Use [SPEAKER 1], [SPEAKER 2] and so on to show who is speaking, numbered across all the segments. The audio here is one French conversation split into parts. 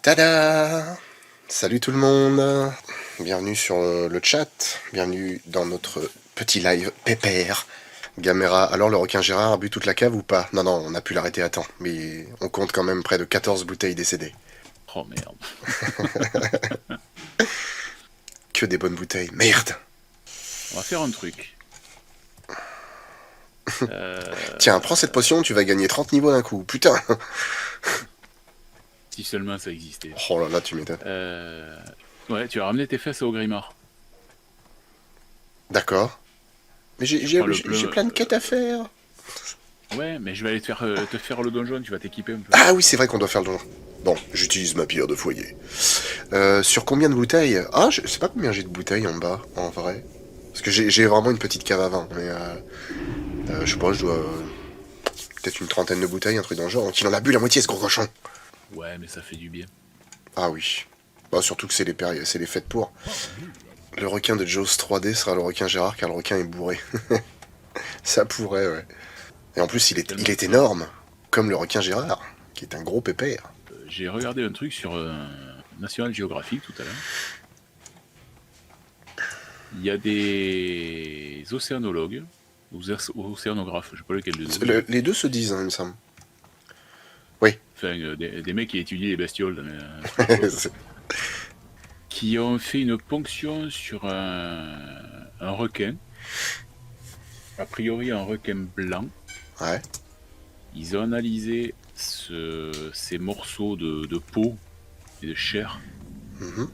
[SPEAKER 1] Tada! Salut tout le monde! Bienvenue sur le chat, bienvenue dans notre petit live pépère. Gamera, alors le requin Gérard a bu toute la cave ou pas? Non, on a pu l'arrêter à temps, mais on compte quand même près de 14 bouteilles décédées.
[SPEAKER 2] Oh merde.
[SPEAKER 1] Que des bonnes bouteilles, merde!
[SPEAKER 2] On va faire un truc.
[SPEAKER 1] Tiens, prends cette potion, tu vas gagner 30 niveaux d'un coup, putain!
[SPEAKER 2] Si seulement ça existait.
[SPEAKER 1] Oh là là, tu m'étonnes.
[SPEAKER 2] Ouais, tu as ramené tes fesses au Grimard.
[SPEAKER 1] D'accord. Mais j'ai plein de quêtes à faire.
[SPEAKER 2] Ouais, mais je vais aller te faire le donjon, tu vas t'équiper un peu.
[SPEAKER 1] Ah oui, c'est vrai qu'on doit faire le donjon. Bon, j'utilise ma pierre de foyer. Sur combien de bouteilles? Ah, je sais pas combien j'ai de bouteilles en bas, en vrai. Parce que j'ai vraiment une petite cave à vin, mais je sais pas, je dois... peut-être une trentaine de bouteilles, un truc dans le genre. Donc il en a bu la moitié, ce gros cochon.
[SPEAKER 2] Ouais, mais ça fait du bien.
[SPEAKER 1] Ah oui. Bah, surtout que c'est les fêtes pour. Le requin de Jaws 3D sera le requin Gérard, car le requin est bourré. Ça pourrait, ouais. Et en plus, il est énorme, comme le requin Gérard, qui est un gros pépère.
[SPEAKER 2] J'ai regardé un truc sur National Geographic tout à l'heure. Il y a des océanologues, ou océanographes, je sais pas lequel de deux.
[SPEAKER 1] Les deux se disent, hein, il me semble. Oui.
[SPEAKER 2] Enfin, des mecs qui étudient les bestioles. Qui ont fait une ponction sur un requin. A priori un requin blanc.
[SPEAKER 1] Ouais.
[SPEAKER 2] Ils ont analysé ces morceaux de peau et de chair.
[SPEAKER 1] Mm-hmm.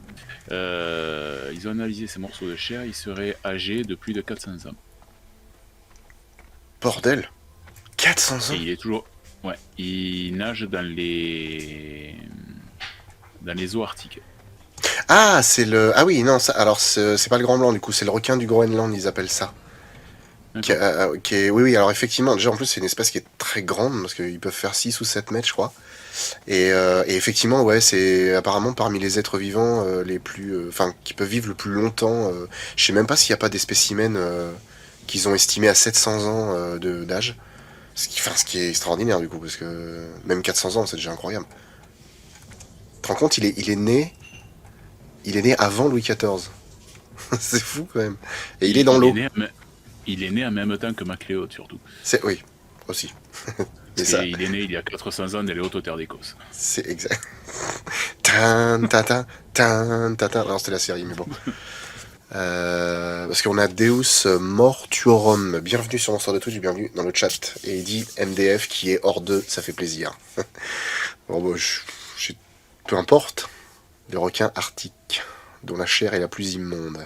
[SPEAKER 2] Ils ont analysé ces morceaux de chair, ils seraient âgés de plus de 400 ans.
[SPEAKER 1] Bordel, 400 ans.
[SPEAKER 2] Et il est toujours... Ouais, il nage dans les eaux arctiques.
[SPEAKER 1] Ah, c'est le... Ah oui, non, ça... alors c'est pas le grand blanc, du coup, c'est le requin du Groenland, ils appellent ça. Qui est... Oui, alors effectivement, déjà en plus c'est une espèce qui est très grande, parce qu'ils peuvent faire 6 ou 7 mètres, je crois. Et effectivement, ouais, c'est apparemment parmi les êtres vivants les plus... Enfin, qui peuvent vivre le plus longtemps. Je sais même pas s'il n'y a pas des spécimens qu'ils ont estimés à 700 ans d'âge. Ce qui est extraordinaire, du coup, parce que même 400 ans, c'est déjà incroyable. Tu te rends compte, il est né... Il est né avant Louis XIV. C'est fou, quand même. Et il est dans l'eau.
[SPEAKER 2] Il est né en même temps que MacLeod, surtout.
[SPEAKER 1] Oui, aussi.
[SPEAKER 2] Mais ça... Il est né il y a 400 ans dans les hautes terres d'Écosse.
[SPEAKER 1] C'est exact. Tan, tata, tan, tata. Non, c'était la série, mais bon. Parce qu'on a Deus Mortuorum. Bienvenue sur mon sort de Twitch, bienvenue dans le chat. Et il dit MDF qui est hors de, ça fait plaisir. Bon, bah, peu importe. Le requin arctique, dont la chair est la plus immonde.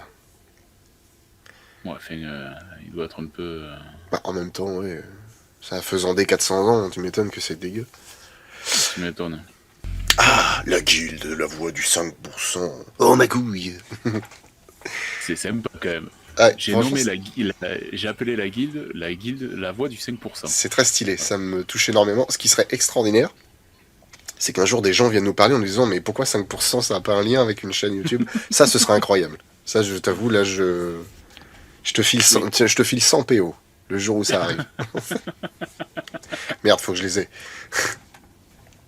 [SPEAKER 2] Ouais, enfin, il doit être un peu...
[SPEAKER 1] Bah, en même temps, ouais. Ça faisant des 400 ans, tu m'étonnes que c'est dégueu.
[SPEAKER 2] Tu m'étonnes.
[SPEAKER 1] Ah, la guilde de la voix du 5%. Oh, ma couille.
[SPEAKER 2] C'est sympa, quand même.
[SPEAKER 1] Ouais,
[SPEAKER 2] j'ai nommé j'ai appelé la guilde la voix du 5%.
[SPEAKER 1] C'est très stylé, ça me touche énormément. Ce qui serait extraordinaire, c'est qu'un jour des gens viennent nous parler en nous disant mais pourquoi 5% ça n'a pas un lien avec une chaîne YouTube? Ça, ce serait incroyable. Ça, je t'avoue, là, je te file 100 PO le jour où ça arrive. Merde, faut que je les ai.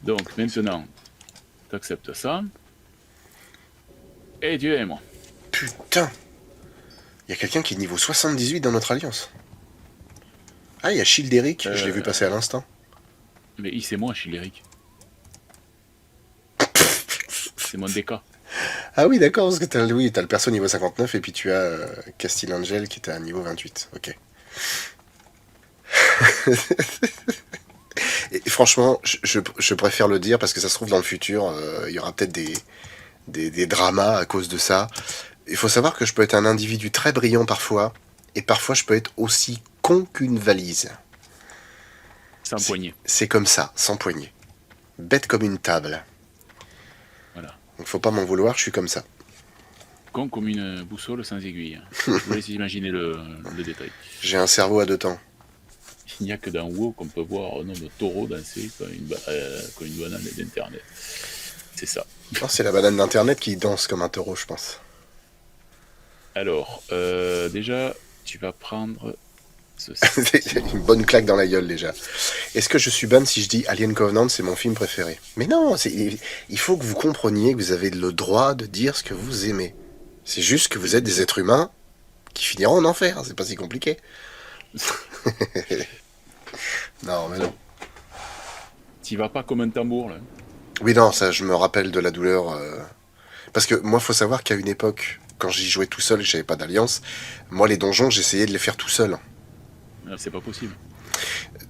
[SPEAKER 2] Donc maintenant, t'acceptes ça. Et tu es moi.
[SPEAKER 1] Putain, il y a quelqu'un qui est niveau 78 dans notre alliance. Ah, il y a Childeric, je l'ai vu passer à l'instant.
[SPEAKER 2] Mais c'est moi, Childeric. C'est mon DK.
[SPEAKER 1] Ah oui, d'accord, parce que t'as le perso niveau 59 et puis tu as Castile Angel qui était à niveau 28. Ok. Et franchement, je préfère le dire parce que ça se trouve dans le futur, il y aura peut-être des dramas à cause de ça. Il faut savoir que je peux être un individu très brillant parfois, et parfois je peux être aussi con qu'une valise.
[SPEAKER 2] Sans poignée.
[SPEAKER 1] C'est comme ça, sans poignée. Bête comme une table.
[SPEAKER 2] Voilà.
[SPEAKER 1] Donc faut pas m'en vouloir, je suis comme ça.
[SPEAKER 2] Con comme une boussole sans aiguille. Je vous laisse imaginer le détail.
[SPEAKER 1] J'ai un cerveau à deux temps.
[SPEAKER 2] Il n'y a que dans WoW qu'on peut voir un homme taureau danser comme une banane d'internet. C'est ça.
[SPEAKER 1] Non, c'est la banane d'internet qui danse comme un taureau, je pense.
[SPEAKER 2] Alors, déjà, tu vas prendre C'est-
[SPEAKER 1] Une bonne claque dans la gueule déjà. Est-ce que je suis bonne si je dis Alien Covenant, c'est mon film préféré? Mais non, il faut que vous compreniez que vous avez le droit de dire ce que vous aimez. C'est juste que vous êtes des êtres humains qui finiront en enfer, c'est pas si compliqué. Non, mais non.
[SPEAKER 2] T'y vas pas comme un tambour, là.
[SPEAKER 1] Oui, non, ça, je me rappelle de la douleur. Parce que moi, faut savoir qu'à une époque, quand j'y jouais tout seul et que j'avais pas d'alliance, moi, les donjons, j'essayais de les faire tout seul.
[SPEAKER 2] Ah, c'est pas possible.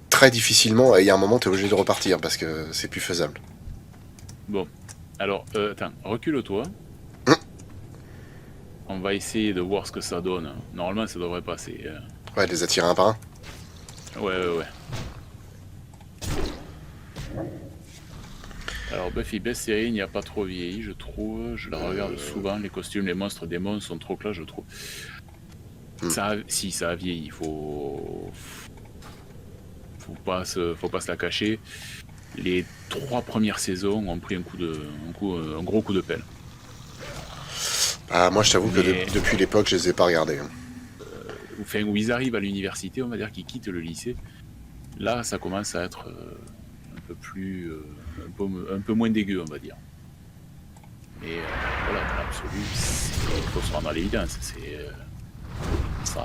[SPEAKER 1] Très difficilement, et il y a un moment, t'es obligé de repartir parce que c'est plus faisable.
[SPEAKER 2] Bon. Alors, attends, recule-toi.
[SPEAKER 1] Hum.
[SPEAKER 2] On va essayer de voir ce que ça donne. Normalement, ça devrait passer.
[SPEAKER 1] Ouais, de les attirer un par un.
[SPEAKER 2] Ouais. Alors, Buffy, best série, il n'y a pas trop vieilli, je trouve. Je la regarde souvent. Les costumes, les monstres, démons sont trop classe, je trouve. Si, ça a vieilli. Faut pas se la cacher. Les 3 premières saisons ont pris un gros coup de pelle.
[SPEAKER 1] Ah, moi, je t'avoue que
[SPEAKER 2] Mais-
[SPEAKER 1] depuis l'époque, je les ai pas regardés. Hein.
[SPEAKER 2] Enfin, où ils arrivent à l'université, on va dire qu'ils quittent le lycée. Là, ça commence à être un peu plus, un peu moins dégueu, on va dire. Et voilà, dans l'absolu, il faut se rendre à l'évidence. Ça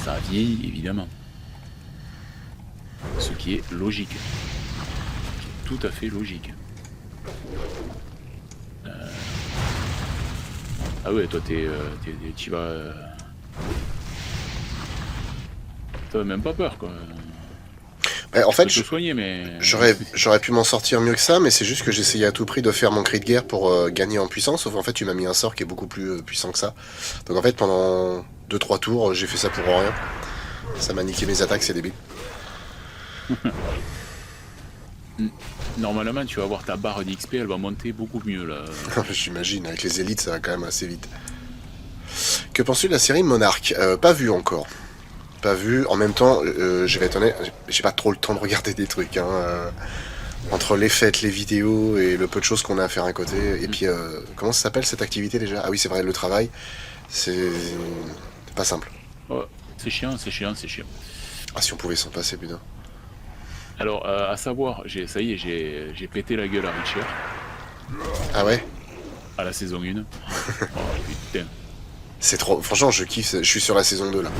[SPEAKER 2] a vieilli, évidemment. Ce qui est logique. Ce qui est tout à fait logique. Ah ouais, toi, tu vas... T'as même pas peur, quoi.
[SPEAKER 1] Ouais, en fait,
[SPEAKER 2] Je peux te soigner, mais...
[SPEAKER 1] j'aurais pu m'en sortir mieux que ça, mais c'est juste que j'essayais à tout prix de faire mon cri de guerre pour gagner en puissance, sauf qu'en fait, tu m'as mis un sort qui est beaucoup plus puissant que ça. Donc en fait, pendant 2-3 tours, j'ai fait ça pour rien. Ça m'a niqué mes attaques, c'est débile.
[SPEAKER 2] Normalement, tu vas voir ta barre d'XP, elle va monter beaucoup mieux, là.
[SPEAKER 1] J'imagine, avec les élites, ça va quand même assez vite. Que penses-tu de la série Monarch? Pas vu encore. Pas vu. En même temps, je vais être honnête, j'ai pas trop le temps de regarder des trucs. Hein, entre les fêtes, les vidéos et le peu de choses qu'on a à faire à côté. Et puis, comment ça s'appelle cette activité déjà? Ah oui, c'est vrai, le travail. C'est pas simple.
[SPEAKER 2] Oh, c'est chiant.
[SPEAKER 1] Ah, si on pouvait s'en passer, putain.
[SPEAKER 2] Alors, à savoir, ça y est, j'ai pété la gueule à Richard,
[SPEAKER 1] Ah ouais?
[SPEAKER 2] à la saison 1. Oh, putain.
[SPEAKER 1] C'est trop. Franchement, je kiffe. Je suis sur la saison 2 là.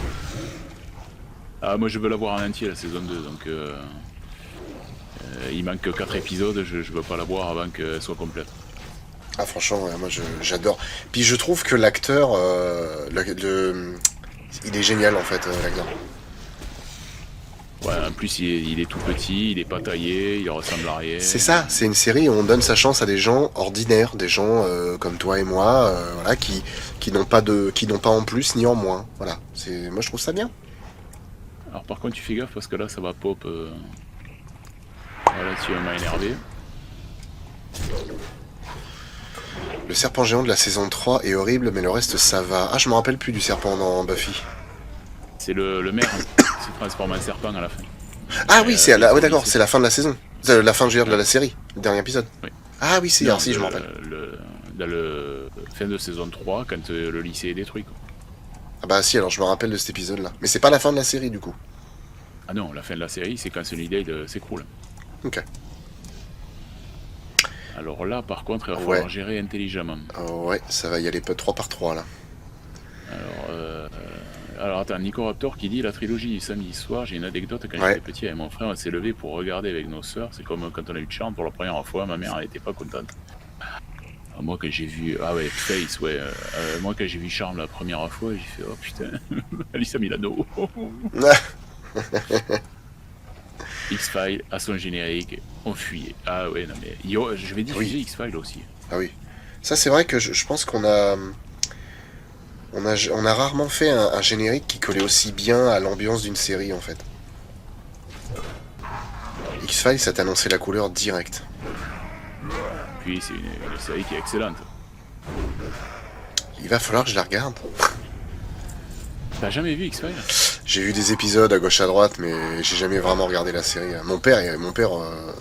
[SPEAKER 2] Ah, moi, je veux la voir en entier, la saison 2, donc... il manque 4 épisodes, je veux pas la voir avant qu'elle soit complète.
[SPEAKER 1] Ah, franchement, ouais, moi j'adore. Puis je trouve que l'acteur. Il est génial en fait, l'acteur.
[SPEAKER 2] Ouais, en plus, il est tout petit, il est pas taillé, il ressemble à rien.
[SPEAKER 1] C'est ça, c'est une série où on donne sa chance à des gens ordinaires, des gens comme toi et moi, voilà, qui n'ont pas en plus ni en moins. Voilà, moi je trouve ça bien.
[SPEAKER 2] Alors, par contre, tu fais gaffe parce que là, ça va pop. Voilà, tu m'a énervé.
[SPEAKER 1] Le serpent géant de la saison 3 est horrible, mais le reste ça va. Ah, je me rappelle plus du serpent dans Buffy.
[SPEAKER 2] C'est le maire qui se transforme en serpent à la fin.
[SPEAKER 1] Ah oui, c'est ouais, d'accord, c'est la fin de la saison. La fin, je veux dire, de la série, le dernier épisode.
[SPEAKER 2] Oui.
[SPEAKER 1] Ah oui, c'est
[SPEAKER 2] Non,
[SPEAKER 1] si, je me rappelle.
[SPEAKER 2] Dans le fin de saison 3, quand le lycée est détruit, quoi.
[SPEAKER 1] Ah bah si, alors je me rappelle de cet épisode-là. Mais c'est pas la fin de la série, du coup.
[SPEAKER 2] Ah non, la fin de la série, c'est quand Sunnydale s'écroule.
[SPEAKER 1] Ok.
[SPEAKER 2] Alors là, par contre, il va
[SPEAKER 1] Ouais.
[SPEAKER 2] falloir gérer intelligemment.
[SPEAKER 1] Ouais, ça va y aller 3 par 3 là.
[SPEAKER 2] Alors attends, Nico Raptor qui dit la trilogie du samedi soir, j'ai une anecdote quand
[SPEAKER 1] Ouais.
[SPEAKER 2] j'étais petit avec mon frère, on s'est levé pour regarder avec nos sœurs, c'est comme quand on a eu de Charme pour la première fois, ma mère elle était pas contente. Moi quand j'ai vu, ah ouais, Face, ouais, moi quand j'ai vu Charme la première fois, j'ai fait oh putain, Alissa Milano. X-Files à son générique, on fuyait. Ah ouais, non mais, je vais diffuser
[SPEAKER 1] Oui.
[SPEAKER 2] X-Files aussi.
[SPEAKER 1] Ah oui. Ça c'est vrai que je pense qu'on a... On a rarement fait un générique qui collait aussi bien à l'ambiance d'une série en fait. X-Files, ça t'annonçait la couleur directe.
[SPEAKER 2] Puis c'est une série qui est excellente.
[SPEAKER 1] Il va falloir que je la regarde.
[SPEAKER 2] T'as jamais vu X-Files?
[SPEAKER 1] J'ai vu des épisodes à gauche à droite, mais j'ai jamais vraiment regardé la série. Mon père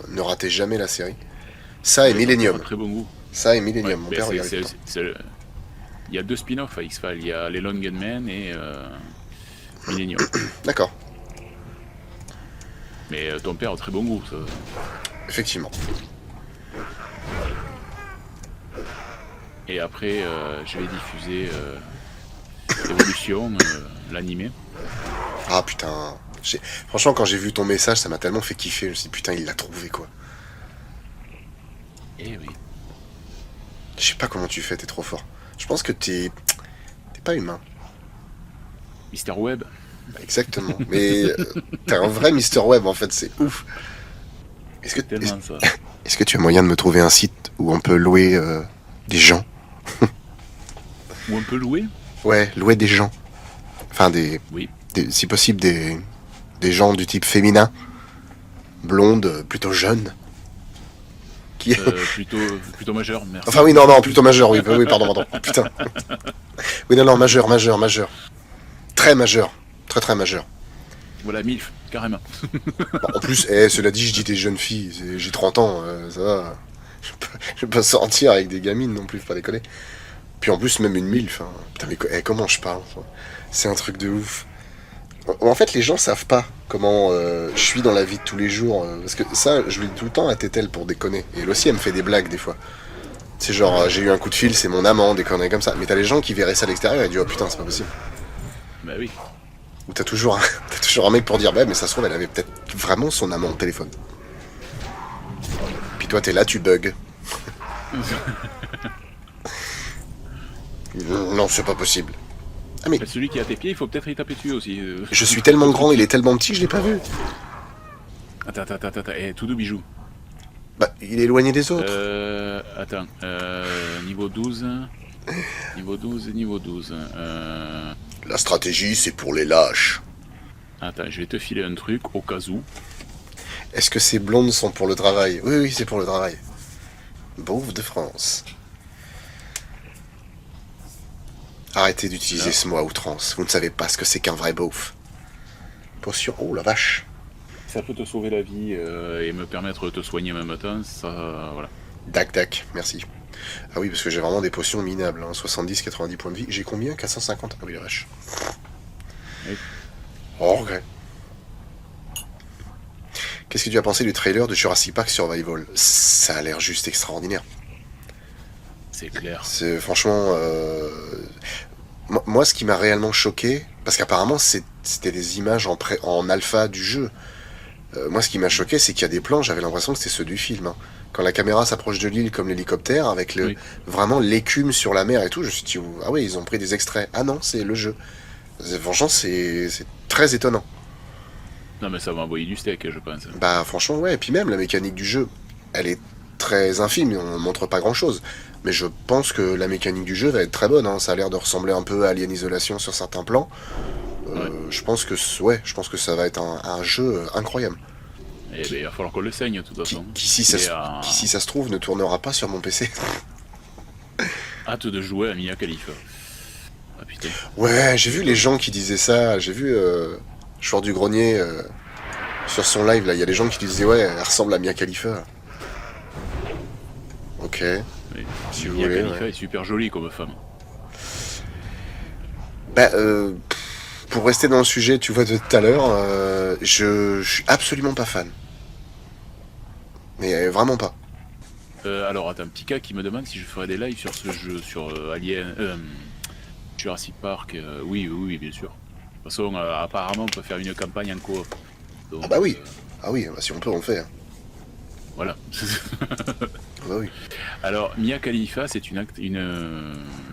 [SPEAKER 1] ne ratait jamais la série. Ça et Millennium.
[SPEAKER 2] Très bon goût.
[SPEAKER 1] Ça et Millennium.
[SPEAKER 2] Ouais,
[SPEAKER 1] Mon
[SPEAKER 2] ben,
[SPEAKER 1] père regardait tout le temps.
[SPEAKER 2] il y a deux spin-offs à X-Files. Il y a les Long Men Millennium.
[SPEAKER 1] D'accord,
[SPEAKER 2] Mais ton père a très bon goût, ça.
[SPEAKER 1] effectivement.
[SPEAKER 2] Et après, je vais diffuser Evolution, l'animé.
[SPEAKER 1] Ah putain. Franchement, quand j'ai vu ton message, ça m'a tellement fait kiffer. Je me suis dit, putain, il l'a trouvé, quoi.
[SPEAKER 2] Eh oui.
[SPEAKER 1] Je sais pas comment tu fais, t'es trop fort. Je pense que t'es pas humain.
[SPEAKER 2] Mister Web.
[SPEAKER 1] Exactement. Mais t'es un vrai Mister Web, en fait, c'est ouf. Est-ce que,
[SPEAKER 2] Tellement ça.
[SPEAKER 1] est-ce que tu as moyen de me trouver un site où on peut louer des gens?
[SPEAKER 2] Où on peut louer?
[SPEAKER 1] Ouais, louer des gens. Enfin,
[SPEAKER 2] Oui.
[SPEAKER 1] si possible, des gens du type féminin, blondes, plutôt jeunes. Qui...
[SPEAKER 2] Plutôt majeur, merci.
[SPEAKER 1] Enfin, oui, non, plutôt majeur, oui, oui, pardon. Oh, putain. Oui, non, majeur. Très majeur. Très majeur.
[SPEAKER 2] Voilà, MILF, carrément.
[SPEAKER 1] Bon, en plus, cela dit, je dis des jeunes filles, j'ai 30 ans, ça va. Je vais pas sortir avec des gamines non plus, faut pas déconner. Puis en plus, même une MILF. Hein. Putain, mais comment je parle? C'est un truc de ouf. En fait, les gens savent pas comment je suis dans la vie de tous les jours. Parce que ça, je le dis tout le temps à Tétel pour déconner. Et elle aussi, elle me fait des blagues des fois. C'est genre, j'ai eu un coup de fil, c'est mon amant, des conneries comme ça. Mais t'as les gens qui verraient ça à l'extérieur et disent, oh putain, c'est pas possible.
[SPEAKER 2] Bah oui.
[SPEAKER 1] Ou t'as toujours un mec pour dire, bah, mais ça se trouve, elle avait peut-être vraiment son amant au téléphone. Puis toi, t'es là, tu bugs. Non, c'est pas possible. Ah, mais
[SPEAKER 2] Celui qui est à tes pieds, il faut peut-être y taper dessus aussi.
[SPEAKER 1] je suis tellement grand, il est tellement petit que je l'ai pas vu.
[SPEAKER 2] Attends. Tout de bijou.
[SPEAKER 1] Bah, il est éloigné des autres.
[SPEAKER 2] Attends. Niveau 12. Niveau 12.
[SPEAKER 1] La stratégie, c'est pour les lâches.
[SPEAKER 2] Attends, je vais te filer un truc au cas où.
[SPEAKER 1] Est-ce que ces blondes sont pour le travail? Oui, c'est pour le travail. Beauf de France. Arrêtez d'utiliser ce mot à outrance. Vous ne savez pas ce que c'est qu'un vrai beauf. Potion. Oh la vache.
[SPEAKER 2] Ça peut te sauver la vie et me permettre de te soigner en même temps, ça, voilà.
[SPEAKER 1] Dac, merci. Ah oui, parce que j'ai vraiment des potions minables. Hein. 70-90 points de vie. J'ai combien? 450. Ah oui, la vache.
[SPEAKER 2] Oui.
[SPEAKER 1] Oh, regret. Qu'est-ce que tu as pensé du trailer de Jurassic Park Survival? Ça a l'air juste extraordinaire.
[SPEAKER 2] C'est clair.
[SPEAKER 1] C'est franchement... Moi, ce qui m'a réellement choqué, parce qu'apparemment c'était des images en alpha du jeu. Moi, ce qui m'a choqué, c'est qu'il y a des plans, j'avais l'impression que c'était ceux du film. Hein. Quand la caméra s'approche de l'île comme l'hélicoptère, avec
[SPEAKER 2] Oui.
[SPEAKER 1] vraiment l'écume sur la mer et tout, je me suis dit, ah oui, ils ont pris des extraits. Ah non, c'est le jeu. Franchement, c'est très étonnant.
[SPEAKER 2] Non mais ça va envoyer du steak, je pense.
[SPEAKER 1] Bah franchement, ouais, et puis même la mécanique du jeu, elle est très infime, on montre pas grand-chose. Mais je pense que la mécanique du jeu va être très bonne, hein. Ça a l'air de ressembler un peu à Alien Isolation sur certains plans.
[SPEAKER 2] Ouais.
[SPEAKER 1] Je pense que ça va être un jeu incroyable.
[SPEAKER 2] Et ben, il va falloir qu'on le saigne de toute façon.
[SPEAKER 1] Qui si ça se trouve ne tournera pas sur mon PC.
[SPEAKER 2] Hâte de jouer à Mia Khalifa. Ah putain.
[SPEAKER 1] Ouais, j'ai vu les gens qui disaient ça, j'ai vu Joueur du Grenier sur son live, là, il y a des gens qui disaient ouais, elle ressemble à Mia Khalifa. Ok.
[SPEAKER 2] Oui.
[SPEAKER 1] Si vous
[SPEAKER 2] Mia
[SPEAKER 1] voulez,
[SPEAKER 2] Khalifa
[SPEAKER 1] ouais.
[SPEAKER 2] est super jolie comme femme.
[SPEAKER 1] Bah, pour rester dans le sujet, tu vois, de tout à l'heure, je suis absolument pas fan. Mais vraiment pas.
[SPEAKER 2] Alors attends, un petit cas qui me demande si je ferais des lives sur ce jeu, sur Alien, Jurassic Park. Oui, bien sûr. De toute façon, apparemment, on peut faire une campagne en coop. Donc,
[SPEAKER 1] Ah bah oui. Ah oui, bah, si on peut, on le fait. Hein.
[SPEAKER 2] Voilà.
[SPEAKER 1] Ah bah oui.
[SPEAKER 2] Alors, Mia Khalifa, c'est une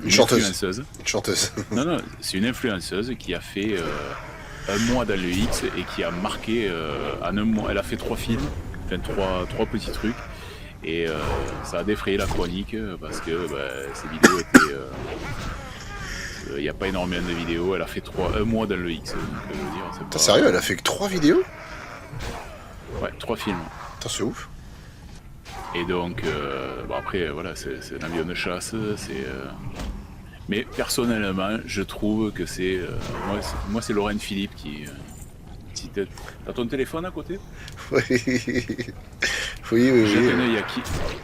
[SPEAKER 1] chanteuse.
[SPEAKER 2] influenceuse.
[SPEAKER 1] Une chanteuse.
[SPEAKER 2] Non, c'est une influenceuse qui a fait un mois dans le X et qui a marqué en un mois. Elle a fait 3 films, enfin 3 petits trucs. Et ça a défrayé la chronique parce que ces vidéos étaient. Il n'y a pas énormément de vidéos. Elle a fait un mois dans le X. Donc, je veux dire, c'est
[SPEAKER 1] T'es
[SPEAKER 2] pas...
[SPEAKER 1] sérieux, elle a fait que 3 vidéos?
[SPEAKER 2] Ouais, 3 films.
[SPEAKER 1] Putain, c'est ouf.
[SPEAKER 2] Et donc, après, voilà, c'est un avion de chasse. Mais personnellement, je trouve que c'est. Moi, c'est Laurent Philippe qui. Si t'as ton téléphone à côté?
[SPEAKER 1] Oui. Oui.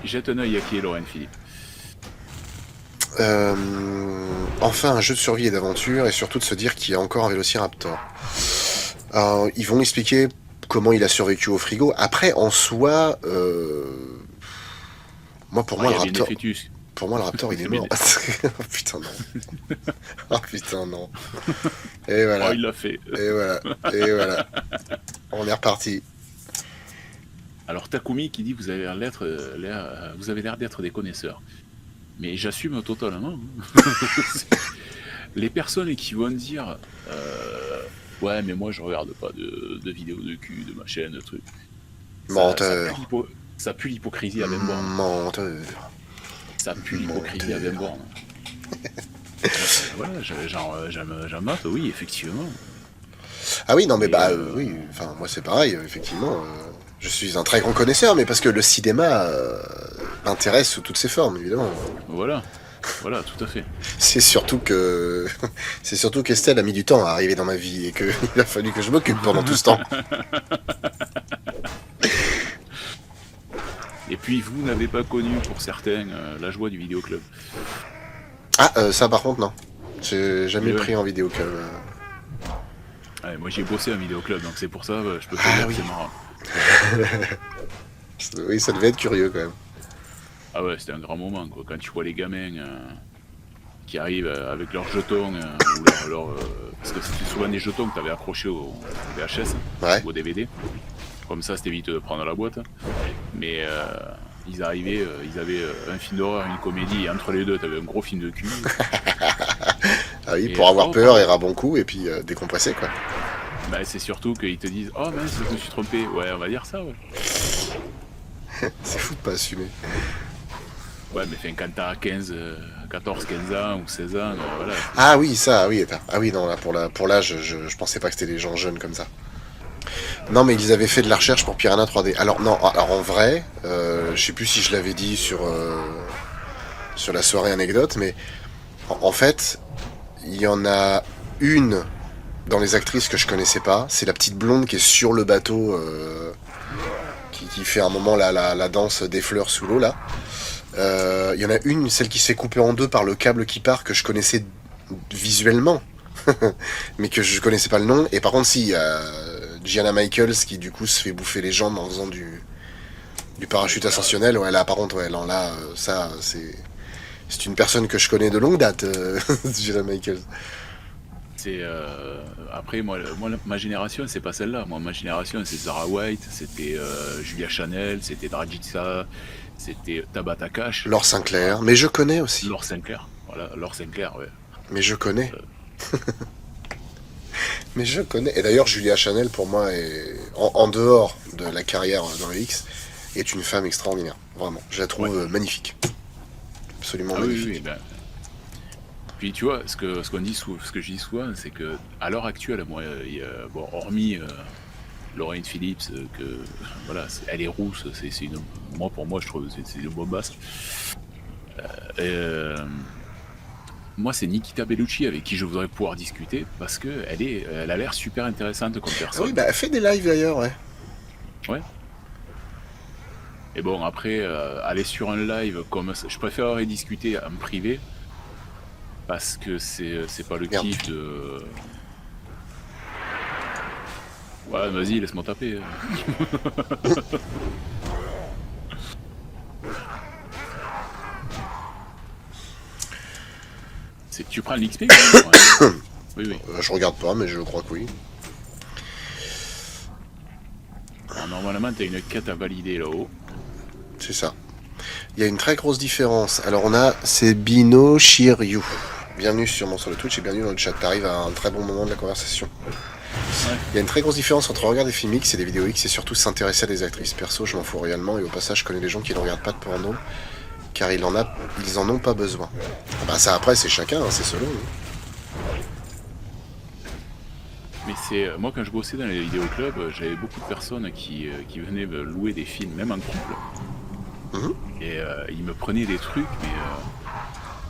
[SPEAKER 2] Jette un œil à qui est Laurent Philippe.
[SPEAKER 1] Euh, Enfin, un jeu de survie et d'aventure, et surtout de se dire qu'il y a encore un Vélociraptor. Alors, ils vont expliquer comment il a survécu au frigo. Après, en soi, moi,
[SPEAKER 2] Ah, il y a bien des fœtus.
[SPEAKER 1] pour moi, le Raptor, il
[SPEAKER 2] Il y
[SPEAKER 1] est
[SPEAKER 2] a bien
[SPEAKER 1] mort.
[SPEAKER 2] des-
[SPEAKER 1] Oh, putain, non. Oh, putain, non. Et
[SPEAKER 2] Oh,
[SPEAKER 1] voilà.
[SPEAKER 2] il l'a fait.
[SPEAKER 1] Et voilà. Et voilà. On est reparti.
[SPEAKER 2] Alors Takumi qui dit vous avez l'air d'être des connaisseurs. Mais j'assume totalement. Les personnes qui vont dire ouais mais moi je regarde pas de vidéos de cul, de machin, de trucs.
[SPEAKER 1] Menteur.
[SPEAKER 2] Ça pue l'hypocrisie à même borne.
[SPEAKER 1] Menteur.
[SPEAKER 2] Ça pue l'hypocrisie à même borne. Voilà, j'en mate, oui, effectivement.
[SPEAKER 1] Ah oui, non, mais
[SPEAKER 2] Et,
[SPEAKER 1] bah oui, enfin, moi c'est pareil, effectivement. Je suis un très grand connaisseur, mais parce que le cinéma m'intéresse sous toutes ses formes, évidemment.
[SPEAKER 2] voilà, voilà, tout à fait.
[SPEAKER 1] C'est surtout que c'est surtout qu'Estelle a mis du temps à arriver dans ma vie et qu'il a fallu que je m'occupe pendant tout ce temps.
[SPEAKER 2] Et puis vous n'avez pas connu pour certains la joie du vidéoclub.
[SPEAKER 1] Ah, ça par contre, non. J'ai jamais
[SPEAKER 2] Ouais.
[SPEAKER 1] pris en vidéo que.
[SPEAKER 2] Ouais, moi j'ai bossé un vidéoclub, donc c'est pour ça je peux te
[SPEAKER 1] Ah
[SPEAKER 2] dire
[SPEAKER 1] oui.
[SPEAKER 2] que c'est marrant.
[SPEAKER 1] Oui, ça devait être curieux quand même.
[SPEAKER 2] Ah ouais, c'était un grand moment quoi. Quand tu vois les gamins qui arrivent avec leurs jetons ou parce que c'était souvent des jetons que tu avais accrochés au VHS
[SPEAKER 1] Ouais.
[SPEAKER 2] ou au DVD. Comme ça, c'était vite de prendre la boîte. Mais ils arrivaient, ils avaient un film d'horreur, une comédie, et entre les deux, tu avais un gros film de cul.
[SPEAKER 1] Ah oui,
[SPEAKER 2] Et,
[SPEAKER 1] pour avoir
[SPEAKER 2] oh,
[SPEAKER 1] peur et un bon coup et puis décompresser quoi.
[SPEAKER 2] bah, c'est surtout qu'ils te disent oh mince, je me suis trompé. Ouais, on va dire ça, ouais.
[SPEAKER 1] C'est fou de pas assumer.
[SPEAKER 2] Ouais, mais enfin, quand t'as 14, 15 ans ou 16 ans, voilà.
[SPEAKER 1] Ah oui, ça, oui, attends. Ah oui, non, là pour l'âge, je pensais pas que c'était des gens jeunes comme ça. Non, mais ils avaient fait de la recherche pour Piranha 3D. Alors non, alors en vrai, je sais plus si je l'avais dit sur la soirée anecdote, mais en fait, il y en a une dans les actrices que je connaissais pas. C'est la petite blonde qui est sur le bateau, qui fait un moment la danse des fleurs sous l'eau là. Il y en a une, celle qui s'est coupée en deux par le câble qui part, que je connaissais visuellement, mais que je connaissais pas le nom. Et par contre, si, il y a Gianna Michaels qui du coup se fait bouffer les jambes en faisant du parachute ascensionnel. Ouais, là, par contre, ouais, non, là, ça, c'est une personne que je connais de longue date, Gianna Michaels.
[SPEAKER 2] C'est après ma génération c'est pas celle-là. Moi ma génération c'est Zara White, c'était Julia Chanel, c'était Dragitsa, c'était Tabata Cash,
[SPEAKER 1] Laure Sinclair, mais je connais aussi.
[SPEAKER 2] Laure Sinclair. Voilà, Laure Sinclair, ouais.
[SPEAKER 1] Mais je connais. Mais je connais. Et d'ailleurs, Julia Chanel, pour moi, est en dehors de la carrière dans le X, est une femme extraordinaire. Vraiment, je la trouve
[SPEAKER 2] Ouais.
[SPEAKER 1] magnifique. Absolument
[SPEAKER 2] Ah oui,
[SPEAKER 1] magnifique.
[SPEAKER 2] oui, ben. Puis tu vois, ce que je dis souvent, c'est que à l'heure actuelle, moi, bon, hormis Lorraine Phillips, que voilà, elle est rousse, pour moi, je trouve que c'est une bombasse. Moi, c'est Nikita Bellucci avec qui je voudrais pouvoir discuter parce que elle a l'air super intéressante comme
[SPEAKER 1] Ah
[SPEAKER 2] personne.
[SPEAKER 1] oui, bah, elle fait des lives d'ailleurs, ouais.
[SPEAKER 2] Ouais. Et bon, après, aller sur un live comme ça, je préférerais discuter en privé parce que c'est pas le
[SPEAKER 1] Merde.
[SPEAKER 2] kiff de. Ouais, vas-y, laisse-moi taper. Tu prends l'XP quand même, ouais. Oui, oui.
[SPEAKER 1] Je regarde pas, mais je crois que oui.
[SPEAKER 2] Alors, normalement, t'as une quête à valider là-haut.
[SPEAKER 1] C'est ça. Il y a une très grosse différence. Alors on a, c'est Bino Shiryu. Bienvenue sûrement sur le Twitch et bienvenue dans le chat. T'arrives à un très bon moment de la conversation.
[SPEAKER 2] Ouais.
[SPEAKER 1] Il y a une très grosse différence entre regarder des films X et des vidéos X et surtout s'intéresser à des actrices. Perso, je m'en fous réellement et au passage, je connais des gens qui ne regardent pas de porno car ils en ont pas besoin. Bah ça après, c'est chacun, hein, c'est selon.
[SPEAKER 2] Mais c'est moi quand je bossais dans les vidéoclubs, j'avais beaucoup de personnes qui venaient me louer des films, même en couple.
[SPEAKER 1] Mhm.
[SPEAKER 2] Et ils me prenaient des trucs, mais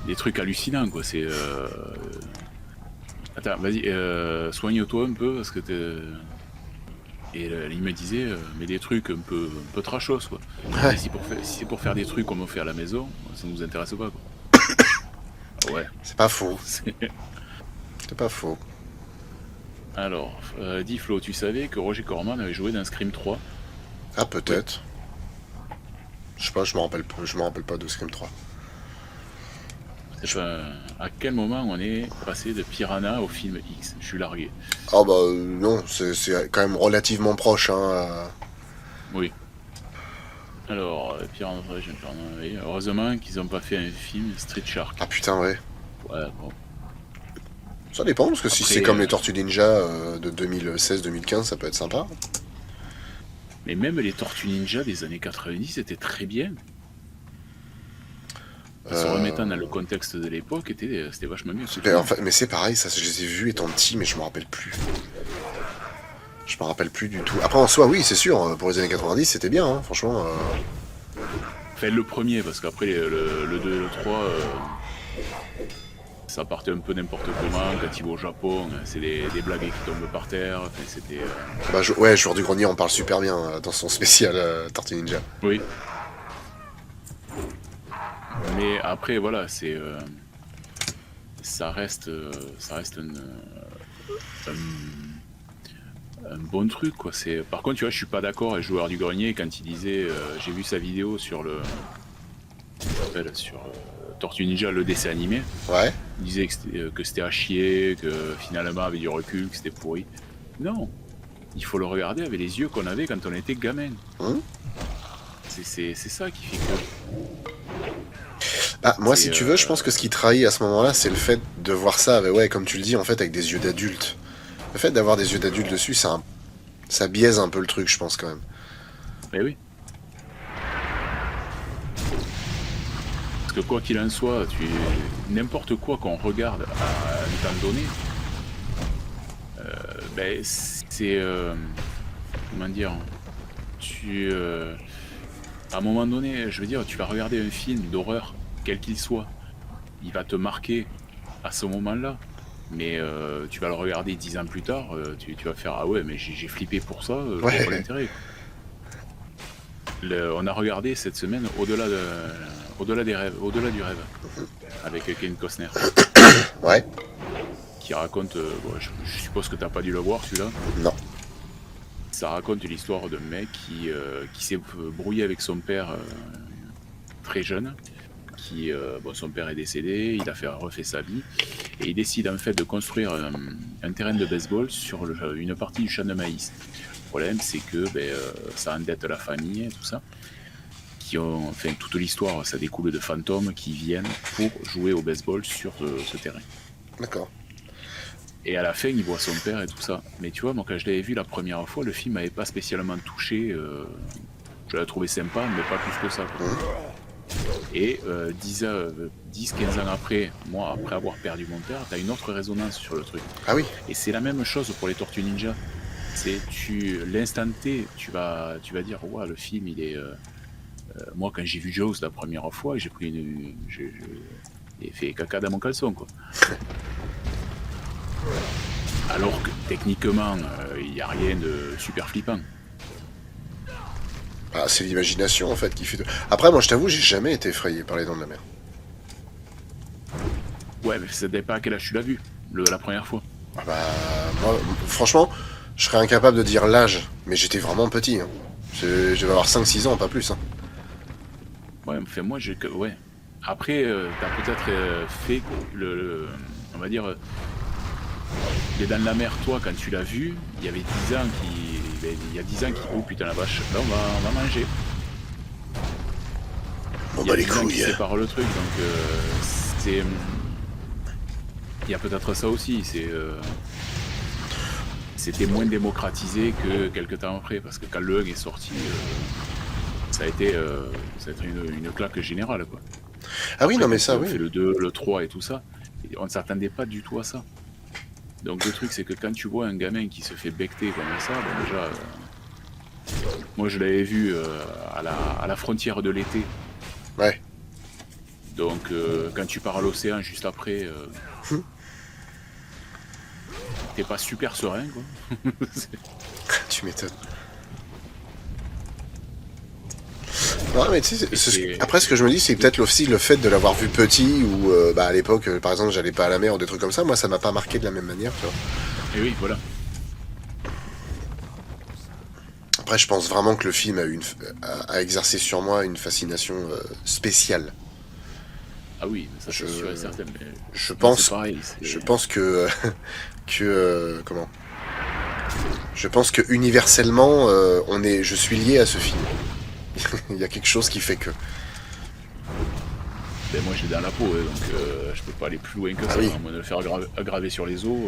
[SPEAKER 2] des trucs hallucinants quoi. C'est attends, vas-y, soigne-toi un peu parce que t'es. Et il me disait, mais des trucs un peu trashos quoi.
[SPEAKER 1] Ouais.
[SPEAKER 2] Et si c'est pour faire des trucs qu'on me fait à la maison, ça nous intéresse pas quoi. Ouais.
[SPEAKER 1] C'est pas faux.
[SPEAKER 2] C'est-
[SPEAKER 1] C'est pas faux.
[SPEAKER 2] Alors, dis Flo, tu savais que Roger Corman avait joué dans Scream 3?
[SPEAKER 1] Ah, peut-être. Je sais pas, je me rappelle pas de Scream 3.
[SPEAKER 2] C'est pas... À quel moment on est passé de Piranha au film X? Je suis largué.
[SPEAKER 1] Ah bah non, c'est quand même relativement proche, hein.
[SPEAKER 2] Oui. Alors, Piranha, oui. Heureusement qu'ils n'ont pas fait un film Street Shark.
[SPEAKER 1] Ah putain, ouais.
[SPEAKER 2] Ouais, bon.
[SPEAKER 1] Ça dépend, parce que si
[SPEAKER 2] Après,
[SPEAKER 1] c'est comme les Tortues Ninja de 2016-2015, ça peut être sympa.
[SPEAKER 2] Mais même les Tortues Ninja des années 90 étaient très bien. Se remettant dans le contexte de l'époque, c'était vachement mieux.
[SPEAKER 1] Mais c'est pareil, ça, je les ai vus étant petit, mais je me rappelle plus. Je me rappelle plus du tout. Après, en soi, oui, c'est sûr, pour les années 90, c'était bien, hein, franchement.
[SPEAKER 2] Enfin, le premier, parce qu'après, le 2 et le 3, ça partait un peu n'importe comment. Quand il va au Japon, c'est des blagues qui tombent par terre. Enfin, c'était...
[SPEAKER 1] Bah, ouais, Joueur du Grenier en parle super bien dans son spécial Tortue Ninja.
[SPEAKER 2] Oui. Mais après, voilà, c'est... ça reste un bon truc, quoi. Par contre, tu vois, je suis pas d'accord avec Joueur du Grenier quand il disait... j'ai vu sa vidéo sur le... sur Tortue Ninja, le dessin animé.
[SPEAKER 1] Ouais.
[SPEAKER 2] Il disait que c'était à chier, que finalement, avec du recul, que c'était pourri. Non. Il faut le regarder avec les yeux qu'on avait quand on était gamin. C'est ça qui fait que...
[SPEAKER 1] Ah, moi, si tu veux, je pense que ce qui trahit à ce moment-là, c'est le fait de voir ça, avec, ouais, comme tu le dis, en fait, avec des yeux d'adulte. Le fait d'avoir des yeux d'adulte dessus, ça biaise un peu le truc, je pense, quand même.
[SPEAKER 2] Mais oui. Parce que quoi qu'il en soit, n'importe quoi qu'on regarde à un temps donné, ben, c'est... comment dire, à un moment donné, je veux dire, tu vas regarder un film d'horreur, quel qu'il soit, il va te marquer à ce moment-là, mais tu vas le regarder 10 ans plus tard, tu vas faire ah ouais, mais j'ai flippé pour ça, je vois pas l'intérêt. On a regardé cette semaine au-delà des rêves, au-delà du rêve, avec Kevin Costner.
[SPEAKER 1] Ouais.
[SPEAKER 2] Qui raconte, je suppose que t'as pas dû le voir celui-là.
[SPEAKER 1] Non.
[SPEAKER 2] Ça raconte l'histoire d'un mec qui s'est brouillé avec son père très jeune. Son père est décédé, il a refait sa vie, et il décide en fait de construire un terrain de baseball sur une partie du champ de maïs. Le problème, c'est que ça endette la famille et tout ça. Enfin, toute l'histoire, ça découle de fantômes qui viennent pour jouer au baseball sur ce terrain.
[SPEAKER 1] D'accord.
[SPEAKER 2] Et à la fin, il voit son père et tout ça. Mais tu vois, moi, quand je l'avais vu la première fois, le film m'avait pas spécialement touché. Je l'avais trouvé sympa, mais pas plus que ça. Et 10-15 ans après, moi, après avoir perdu mon père, t'as une autre résonance sur le truc.
[SPEAKER 1] Ah oui.
[SPEAKER 2] Et c'est la même chose pour les Tortues Ninja. C'est l'instant T, tu vas dire, ouais, le film, il est... moi, quand j'ai vu Jaws la première fois, j'ai fait caca dans mon caleçon, quoi. Alors que techniquement, il n'y a rien de super flippant.
[SPEAKER 1] Ah, c'est l'imagination en fait qui fait. Après, moi je t'avoue, j'ai jamais été effrayé par les Dents de la Mer.
[SPEAKER 2] Ouais, mais ça dépend à quel âge tu l'as vu, la première fois.
[SPEAKER 1] Ah bah, moi, franchement, je serais incapable de dire l'âge, mais j'étais vraiment petit. Hein. Je devais avoir 5-6 ans, pas plus. Hein.
[SPEAKER 2] Ouais, enfin, moi, ouais. Après, t'as peut-être fait on va dire. Les Dents de la Mer, toi, quand tu l'as vu, il y avait 10 ans il y a 10 ans qui... Oh putain la vache, là on va manger.
[SPEAKER 1] Bon bah les couilles.
[SPEAKER 2] Qui séparent le truc, donc c'est... Il y a peut-être ça aussi, c'était moins démocratisé que quelques temps après, parce que quand le Hug est sorti, ça a été une claque générale, quoi.
[SPEAKER 1] Ah oui,
[SPEAKER 2] après,
[SPEAKER 1] non mais ça,
[SPEAKER 2] on
[SPEAKER 1] oui.
[SPEAKER 2] fait le 2, le 3 et tout ça, et on ne s'attendait pas du tout à ça. Donc le truc, c'est que quand tu vois un gamin qui se fait becter comme ça, bon, déjà, moi je l'avais vu à la frontière de l'été.
[SPEAKER 1] Ouais.
[SPEAKER 2] Donc quand tu pars à l'océan juste après, t'es pas super serein, quoi.
[SPEAKER 1] Tu m'étonnes. Ouais, mais tu sais,
[SPEAKER 2] Et,
[SPEAKER 1] après ce que je me dis, c'est peut-être aussi le fait de l'avoir vu petit, ou bah, à l'époque, par exemple, j'allais pas à la mer ou des trucs comme ça, moi ça m'a pas marqué de la même manière, tu vois.
[SPEAKER 2] et oui, voilà.
[SPEAKER 1] Après, je pense vraiment que le film a exercé sur moi une fascination spéciale.
[SPEAKER 2] Ah oui, ça
[SPEAKER 1] Je,
[SPEAKER 2] c'est sûr et certain. Mais
[SPEAKER 1] je
[SPEAKER 2] moi c'est
[SPEAKER 1] pense,
[SPEAKER 2] pareil.
[SPEAKER 1] je pense que, comment? Je pense que universellement, je suis lié à ce film. Il y a quelque chose qui fait que.
[SPEAKER 2] Ben, moi j'ai dans la peau, donc je peux pas aller plus loin que
[SPEAKER 1] Ah
[SPEAKER 2] ça.
[SPEAKER 1] oui.
[SPEAKER 2] À moins de le faire aggraver sur les os.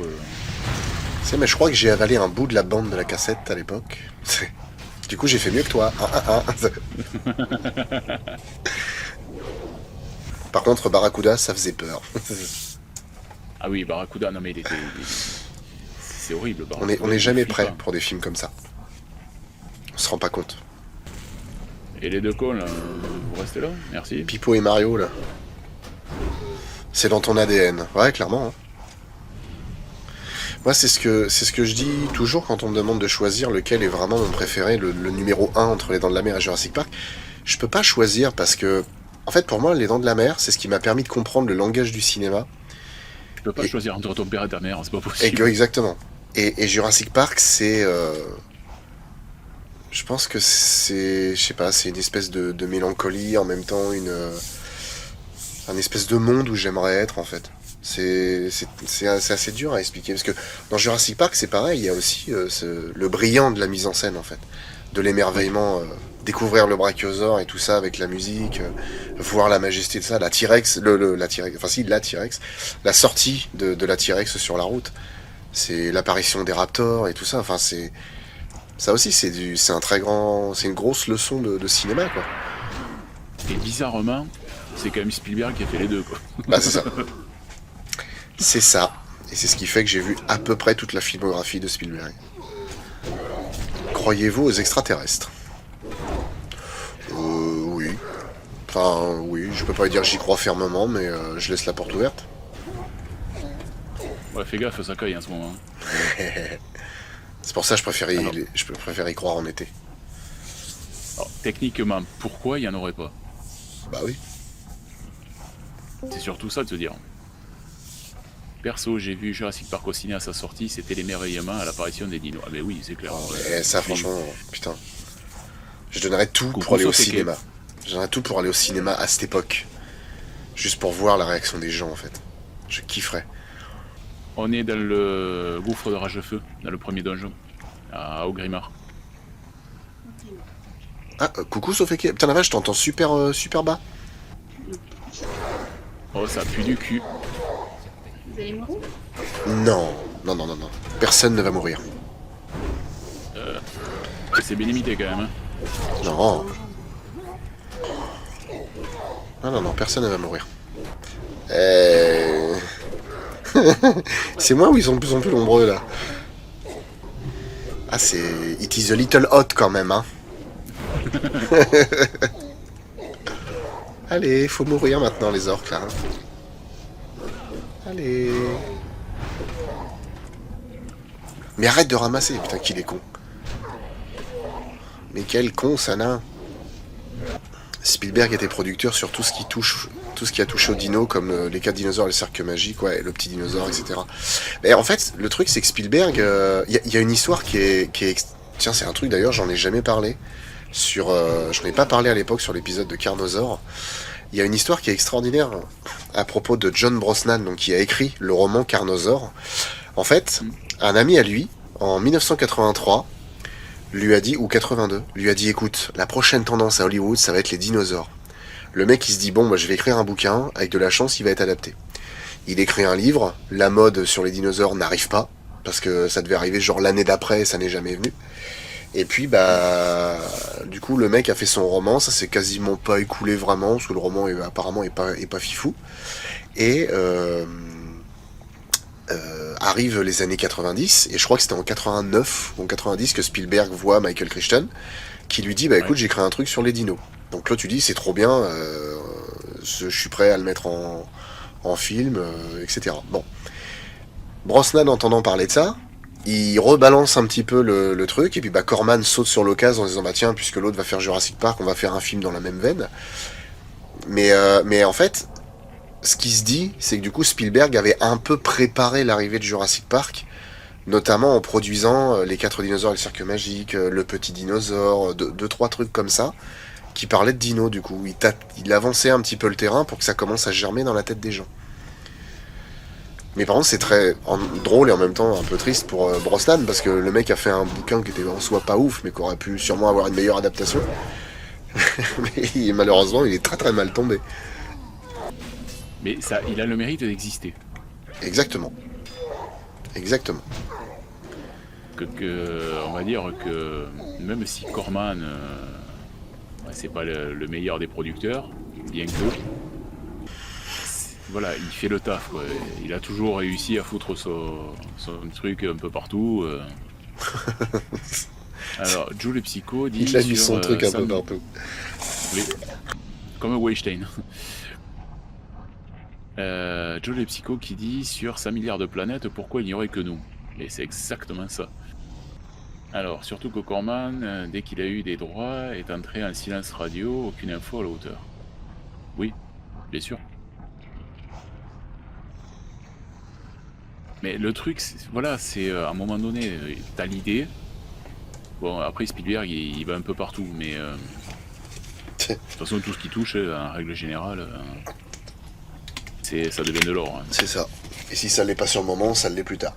[SPEAKER 1] Tu sais, mais je crois que j'ai avalé un bout de la bande de la cassette à l'époque. Du coup, j'ai fait mieux que toi. Par contre, Barracuda, ça faisait peur.
[SPEAKER 2] Ah oui, Barracuda, non mais c'est horrible,
[SPEAKER 1] On
[SPEAKER 2] Barracuda.
[SPEAKER 1] est
[SPEAKER 2] Il est
[SPEAKER 1] jamais prêt
[SPEAKER 2] flippant.
[SPEAKER 1] pour des films comme ça. On se rend pas compte.
[SPEAKER 2] Et les deux cons, là, vous restez là? Merci.
[SPEAKER 1] Pipo et Mario, là. C'est dans ton ADN. Ouais, clairement. Hein. Moi, c'est ce que je dis toujours quand on me demande de choisir lequel est vraiment mon préféré, le numéro 1 entre Les Dents de la Mer et Jurassic Park. Je peux pas choisir parce que, en fait, pour moi, Les Dents de la Mer, c'est ce qui m'a permis de comprendre le langage du cinéma.
[SPEAKER 2] Tu peux pas
[SPEAKER 1] Et,
[SPEAKER 2] choisir entre ton père et ta mère, c'est pas possible.
[SPEAKER 1] exactement. Et Jurassic Park, c'est... je pense que c'est... Je sais pas, c'est une espèce de mélancolie, en même temps, un espèce de monde où j'aimerais être, en fait. C'est assez dur à expliquer, parce que dans Jurassic Park, c'est pareil, il y a aussi le brillant de la mise en scène, en fait. De
[SPEAKER 2] Oui.
[SPEAKER 1] l'émerveillement, découvrir le brachiosaure et tout ça avec la musique, voir la majesté de ça, la T-Rex, la T-Rex, enfin si, la T-Rex, la sortie de la T-Rex sur la route, c'est l'apparition des raptors et tout ça, enfin c'est... Ça aussi, c'est un très grand... C'est une grosse leçon de cinéma, quoi.
[SPEAKER 2] Et bizarrement, c'est quand même Spielberg qui a fait les deux, quoi.
[SPEAKER 1] Bah c'est ça. C'est ça. Et c'est ce qui fait que j'ai vu à peu près toute la filmographie de Spielberg. Croyez-vous aux extraterrestres? Oui. Enfin, oui, je peux pas dire que j'y crois fermement, mais je laisse la porte ouverte.
[SPEAKER 2] Ouais, fais gaffe, ça caille en ce moment.
[SPEAKER 1] C'est pour ça que
[SPEAKER 2] Alors,
[SPEAKER 1] je préfère y croire en été.
[SPEAKER 2] alors, techniquement, pourquoi il y en aurait pas?
[SPEAKER 1] Bah oui.
[SPEAKER 2] C'est surtout ça de se dire. Perso, j'ai vu Jurassic Park au ciné à sa sortie, c'était l'émerveillement à l'apparition des dinos. Ah ben oui, c'est clair.
[SPEAKER 1] Et ça, franchement, putain. Je donnerais tout pour
[SPEAKER 2] Coucou
[SPEAKER 1] aller au
[SPEAKER 2] Sofeke.
[SPEAKER 1] cinéma. Je donnerais tout pour aller au cinéma à cette époque. Juste pour voir la réaction des gens, en fait. Je kifferais.
[SPEAKER 2] On est dans le gouffre de rage de feu, dans le premier donjon, à Augrimard.
[SPEAKER 1] Ah, coucou Sofeke. Putain la vache, je t'entends super bas.
[SPEAKER 2] Oh, ça pue du cul.
[SPEAKER 3] Vous allez mourir?
[SPEAKER 1] Non. Non. Personne ne va mourir.
[SPEAKER 2] C'est bien limité quand même. Hein.
[SPEAKER 1] Non. Non, personne ne va mourir. C'est moi ou ils sont de plus en plus nombreux là? Ah, c'est... It is a little hot quand même, hein. Allez, faut mourir maintenant les orques là. Hein. Allez. Mais arrête de ramasser, putain qu'il est con. Mais quel con ça n'a. Spielberg était producteur sur tout ce qui a touché aux dinos, comme les 4 dinosaures et le cercle magique, ouais, le petit dinosaure, etc. Mais en fait, le truc c'est que Spielberg, y a une histoire tiens, c'est un truc d'ailleurs, j'en ai jamais parlé. J'en ai pas parlé à l'époque sur l'épisode de Carnosaur. Il y a une histoire qui est extraordinaire à propos de John Brosnan, donc qui a écrit le roman Carnosaur. En fait, un ami à lui, en 1983, lui a dit, ou 82, lui a dit, écoute, la prochaine tendance à Hollywood, ça va être les dinosaures. Le mec, il se dit, bon, bah, je vais écrire un bouquin, avec de la chance, il va être adapté. Il écrit un livre, la mode sur les dinosaures n'arrive pas, parce que ça devait arriver genre l'année d'après, et ça n'est jamais venu. Et puis, bah, du coup, le mec a fait son roman, ça s'est quasiment pas écoulé vraiment, parce que le roman, apparemment, est pas fifou. Et, arrivent les années 90, et je crois que c'était en 89 ou en 90 que Spielberg voit Michael Crichton, qui lui dit, bah écoute,
[SPEAKER 2] Ouais.
[SPEAKER 1] j'ai écrit un truc sur les dinos. Donc là, tu dis, c'est trop bien, je suis prêt à le mettre en film, etc. Bon. Brosnan, entendant parler de ça, il rebalance un petit peu le truc, et puis bah Corman saute sur l'occasion en disant bah tiens, puisque l'autre va faire Jurassic Park, on va faire un film dans la même veine. Mais en fait, ce qui se dit, c'est que du coup Spielberg avait un peu préparé l'arrivée de Jurassic Park, notamment en produisant les 4 dinosaures et le cirque magique, le petit dinosaure, deux, trois trucs comme ça, qui parlaient de dino du coup. Il avançait un petit peu le terrain pour que ça commence à germer dans la tête des gens. Mais par contre, c'est très drôle et en même temps un peu triste pour Brosnan, parce que le mec a fait un bouquin qui était en soi pas ouf, mais qui aurait pu sûrement avoir une meilleure adaptation. Mais malheureusement, il est très très mal tombé.
[SPEAKER 2] Mais ça, il a le mérite d'exister.
[SPEAKER 1] Exactement. Exactement.
[SPEAKER 2] On va dire que même si Corman, c'est pas le meilleur des producteurs, bien que... Voilà, il fait le taf, quoi. Il a toujours réussi à foutre son truc un peu partout. Alors, Joe le Psycho dit...
[SPEAKER 1] Il a mis son truc un peu partout.
[SPEAKER 2] Oui, comme Weinstein. Joe le Psycho qui dit sur 5 milliards de planètes, pourquoi il n'y aurait que nous? Et c'est exactement ça. Alors, surtout que Corman, dès qu'il a eu des droits, est entré en silence radio, aucune info à la hauteur. Oui, bien sûr. Mais le truc, voilà, c'est à un moment donné, t'as l'idée. Bon, après Spielberg, il va un peu partout, mais de toute façon, tout ce qui touche, en règle générale, ça devient de l'or. Hein.
[SPEAKER 1] C'est ça. Et si ça l'est pas sur le moment, ça l'est plus tard.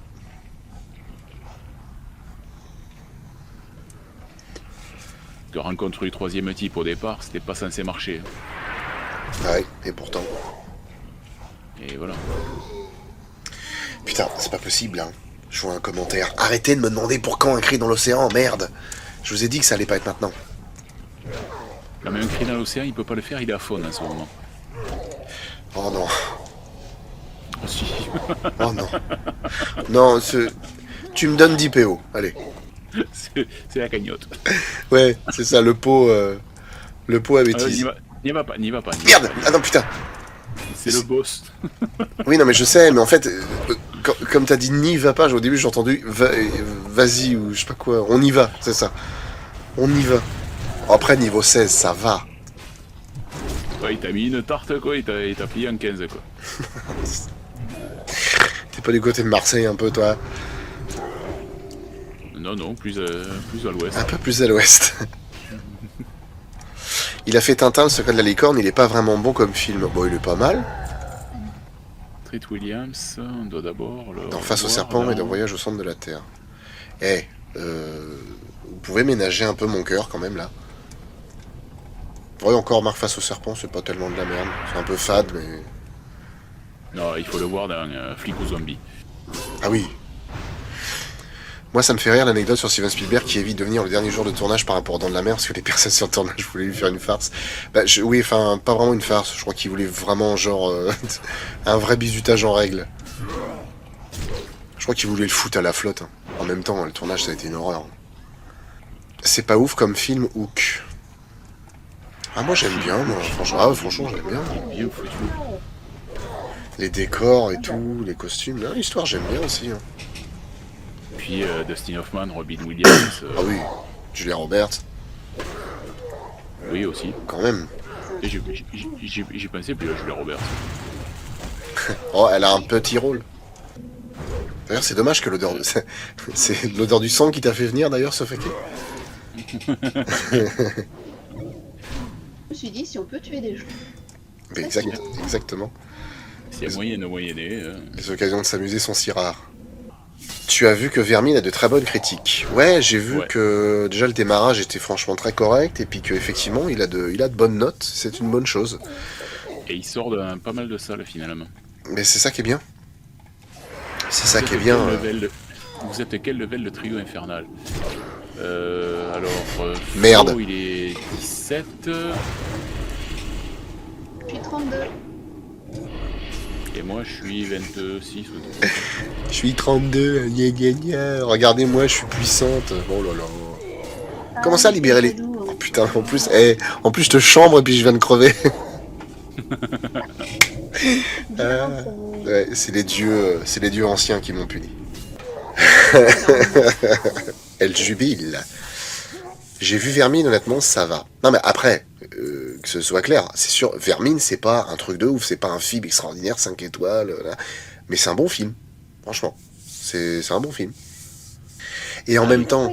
[SPEAKER 2] De rencontrer le troisième type au départ, c'était pas censé marcher.
[SPEAKER 1] Ouais, et pourtant.
[SPEAKER 2] Et voilà.
[SPEAKER 1] Putain, c'est pas possible, hein. Je vois un commentaire. Arrêtez de me demander pour quand un cri dans l'océan, merde. Je vous ai dit que ça allait pas être maintenant.
[SPEAKER 2] Là, même un cri dans l'océan, il peut pas le faire, il est à faune en ce moment.
[SPEAKER 1] Oh non.
[SPEAKER 2] Oh si.
[SPEAKER 1] Oh non. Non, tu me donnes 10 PO, allez.
[SPEAKER 2] C'est la cagnotte.
[SPEAKER 1] Ouais, c'est ça, le pot à bêtises.
[SPEAKER 2] N'y va pas.
[SPEAKER 1] Merde. Ah non, putain.
[SPEAKER 2] C'est le boss.
[SPEAKER 1] Oui, non, mais je sais, mais en fait, comme t'as dit n'y va pas, au début j'ai entendu vas-y ou je sais pas quoi, on y va, c'est ça. On y va. Après, niveau 16, ça va.
[SPEAKER 2] Ouais, il t'a mis une tarte, quoi, il t'a plié en 15, quoi.
[SPEAKER 1] T'es pas du côté de Marseille un peu, toi?
[SPEAKER 2] Non, plus à l'ouest.
[SPEAKER 1] Un peu plus à l'ouest. Il a fait Tintin, le secret de la licorne, il est pas vraiment bon comme film. Bon, il est pas mal.
[SPEAKER 2] Treat Williams, on doit d'abord le...
[SPEAKER 1] Dans Face au serpent et dans Voyage au centre de la Terre. Vous pouvez ménager un peu mon cœur quand même là. Ouais, encore Marc Face au serpent, c'est pas tellement de la merde. C'est un peu fade, mais...
[SPEAKER 2] Non, il faut le voir dans Flic ou Zombie.
[SPEAKER 1] Ah oui. Moi, ça me fait rire l'anecdote sur Steven Spielberg qui évite de venir le dernier jour de tournage par rapport aux Dents de la Mer parce que les personnes sur le tournage voulaient lui faire une farce. Oui, enfin, pas vraiment une farce. Je crois qu'il voulait vraiment, genre, un vrai bizutage en règle. Je crois qu'il voulait le foutre à la flotte. Hein. En même temps, le tournage, ça a été une horreur. C'est pas ouf comme film Hook. Ah, moi, j'aime bien, moi. Franchement, j'aime bien.
[SPEAKER 2] Bien foutu.
[SPEAKER 1] Les décors et tout, les costumes. L'histoire, j'aime bien aussi. Hein.
[SPEAKER 2] Puis Dustin Hoffman, Robin Williams.
[SPEAKER 1] Ah oui, Julia Roberts.
[SPEAKER 2] Oui, aussi.
[SPEAKER 1] Quand même.
[SPEAKER 2] Et j'y pensais plus à Julia Roberts.
[SPEAKER 1] Oh, elle a un petit rôle. D'ailleurs, c'est dommage que l'odeur... C'est l'odeur du sang qui t'a fait venir, d'ailleurs, Sofaki.
[SPEAKER 3] Je me suis dit, si on peut tuer des gens.
[SPEAKER 1] Mais exactement.
[SPEAKER 2] S'il y a moyen de moyenner...
[SPEAKER 1] Les occasions de s'amuser sont si rares. Tu as vu que Vermine a de très bonnes critiques. Ouais, j'ai vu que déjà le démarrage était franchement très correct et puis qu'effectivement il a de bonnes notes, c'est une bonne chose.
[SPEAKER 2] Et il sort de pas mal de salles finalement.
[SPEAKER 1] Mais c'est ça qui est bien. C'est ça qui est bien.
[SPEAKER 2] Vous êtes quel level de trio infernal?
[SPEAKER 1] Merde.
[SPEAKER 2] Flo, il est 17.
[SPEAKER 3] Je suis 32.
[SPEAKER 2] Et moi je suis 26 ou 30.
[SPEAKER 1] Je suis 32, gna gna gna. Regardez-moi, je suis puissante. Oh là là. Comment ça libérer les... Oh putain, en plus je te chambre et puis je viens de crever. Ouais, c'est les dieux anciens qui m'ont puni. Elle jubile. J'ai vu Vermine, honnêtement, ça va. Non, mais après, que ce soit clair, c'est sûr, Vermine, c'est pas un truc de ouf, c'est pas un film extraordinaire, 5 étoiles, là. Mais c'est un bon film, franchement. C'est un bon film. Et en même temps,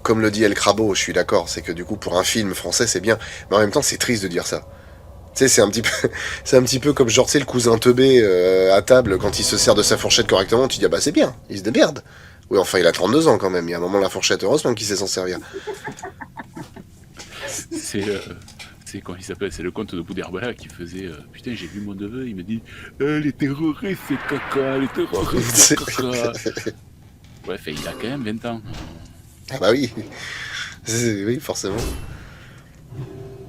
[SPEAKER 1] comme le dit El Crabo, je suis d'accord, c'est que du coup, pour un film français, c'est bien. Mais en même temps, c'est triste de dire ça. Tu sais, c'est un petit peu, c'est un petit peu comme genre, tu sais, le cousin teubé à table, quand il se sert de sa fourchette correctement, tu dis, ah bah c'est bien, il se démerde. Oui, enfin, il a 32 ans quand même, il y a un moment, la fourchette, heureusement qu'il sait s'en servir.
[SPEAKER 2] C'est comment il s'appelle, c'est le comte de Boudherbala qui faisait putain, j'ai vu mon neveu, il me dit les terroristes c'est caca, les terroristes c'est caca. Ouais, fait, il a quand même 20 ans.
[SPEAKER 1] Ah bah oui, oui, forcément.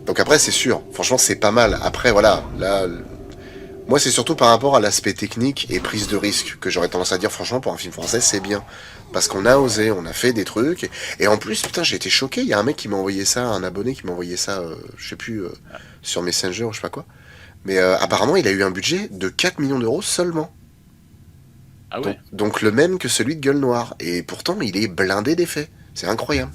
[SPEAKER 1] Donc après, c'est sûr, franchement, c'est pas mal. Après, voilà, là, moi, c'est surtout par rapport à l'aspect technique et prise de risque que j'aurais tendance à dire, franchement, pour un film français, c'est bien. Parce qu'on a osé, on a fait des trucs. Et en plus, putain, j'ai été choqué. Il y a un mec qui m'a envoyé ça, un abonné qui m'a envoyé ça, je sais plus, sur Messenger ou je sais pas quoi. Mais apparemment, il a eu un budget de 4 millions d'euros seulement.
[SPEAKER 2] Ah ouais.
[SPEAKER 1] Donc le même que celui de Gueule Noire. Et pourtant, il est blindé d'effets. C'est incroyable.